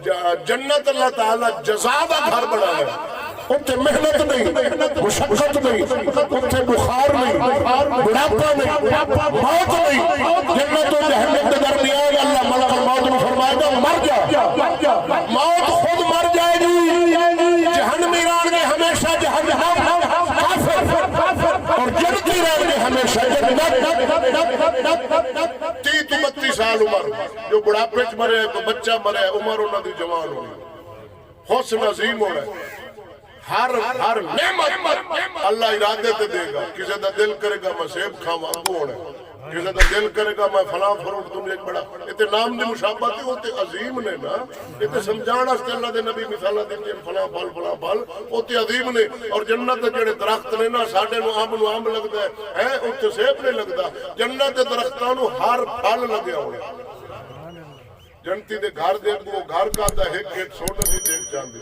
جنت اللہ تعالیٰ جزا دا گھر بنا ہے، اتنے محنت نہیں، مشقت نہیں، اتنے بخار نہیں، بڑھاپا نہیں، موت نہیں، جنت و جہنم کے درمیان اللہ ملک الموت میں فرمائے گا مر جا، موت خود مر جائے گی، جہنمی رہن گے ہمیشہ جہنم، اور جنتی رہن گے ہمیشہ جنت۔ 30-32 سال عمر، جو بڑھاپے چ مرے تو بچہ مرے، عمر انہوں دی جوان ہوئی، حسن عظیم ہونا ہے، ہر نعمت اللہ ارادے تے دے گا۔ کسی دا دل کرے گا میں سیب کھاواں وہ ہونا ہے، کسی دا دل کرے گا میں فلاں فروٹ تم ایک بڑا، یہ نام دی مشابہت وہ تے عظیم نے نا، یہ سمجھانا اس اللہ دے نبی مثالہ دیتے ہیں فلاں پھل وہ تے عظیم نے۔ اور جنت دے جڑے درخت نے نا ساڈے نو آم لگدا ہے اتنے سیب نہیں لگدا، جنت دے درختاں نو ہر پھل لگیا ہویا۔ جنتی دے گھر دے وہ گھر کا تا ایک سونا دی دیکھ جاندی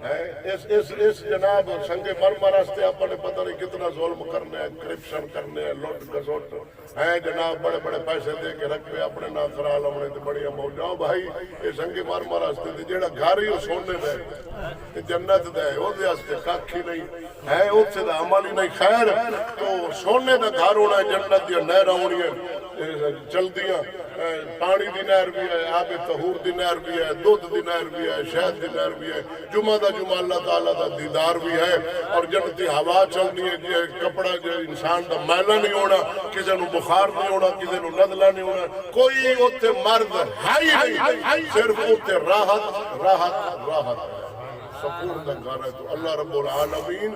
اس جناب سنگ مرمر راستے اپنے پتہ نہیں کتنا ظلم کرنے ہیں، کرپشن کرنے ہیں، لوٹ گسوٹ ہیں جناب، بڑے بڑے پیسے دے کے رکھے اپنے نام کرا لونے تے بڑی موجاؤ بھائی یہ سنگ مرمر راستے تے جیڑا گھر ہی سونے دے جنت دے او دے واسطے کھ ہی نہیں ہے، اس سے عمل ہی نہیں۔ خیر تو سونے دا گھر ہونا ہے، جنت دی نہراں ہونیاں چلدیاں، پانی دی نہر بھی ہے، آب طہور دی نہر بھی ہے، دودھ دی نہر بھی ہے، شہد دی نہر بھی ہے، جمعہ دا جمعہ اللہ تعالیٰ دا دیدار بھی ہے، اور جنتی ہوا چلنی ہے، کپڑا جو انسان دا میلہ نہیں ہونا، کسی نو بخار نہیں ہونا، کسی نو نزلہ نہیں ہونا، کوئی اوتے مرد ہے ہی نہیں، صرف اوتے راحت راحت راحت سکون دا گھر ہے۔ تو اللہ رب العالمین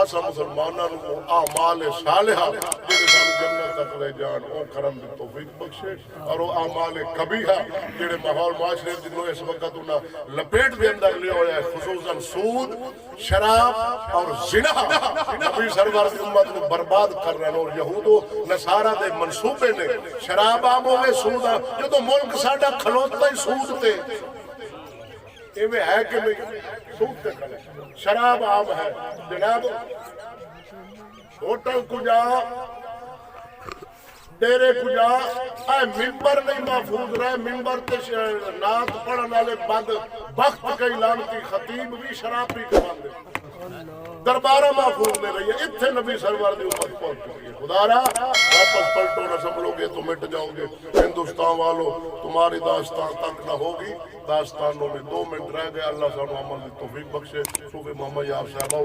آسا مسلمانوں کو اعمال صالحہ جنہیں سانو جنت تک لے جان او کرم دی توفیق بخشے، اور وہ اعمال کبیحہ جنہیں ماحول معاشرے جنہوں اس وقت انہاں لپیٹ دے اندر لے ہویا ہے، خصوصاً سود، شراب اور زنا نبی سرور کی امت کو برباد کر رہے ہیں۔ اور یہود و نصارہ دے منصوبے نے شراب عام ہوئے، سود جو تو ملک ساڈا کھلوتا ہی سود تے ایویں ہے کہ نہیں، سود تے شراب عام ہے جناب۔ ہوٹل کو جا، ڈیرے کو جا، اے ممبر نہیں محفوظ رہے، ممبر تے نعت پڑھن والے بد بخت کئی لعنتی خطیب بھی شراب پی کے باندھے، دربارہ محفوظ نہیں رہی ہے۔ اتھے نبی سرور دی امت پہنچ چکی ہے۔ خدا را واپس پلٹو نہ سنبھلو گے تو مٹ جاؤ گے۔ ہندوستان والو تمہاری داستان تک نہ ہوگی، داستانوں میں 2 منٹ رہ گئے۔ اللہ سانو عمل دی توفیق بخشے۔ صوفی محمد یار صاحبہ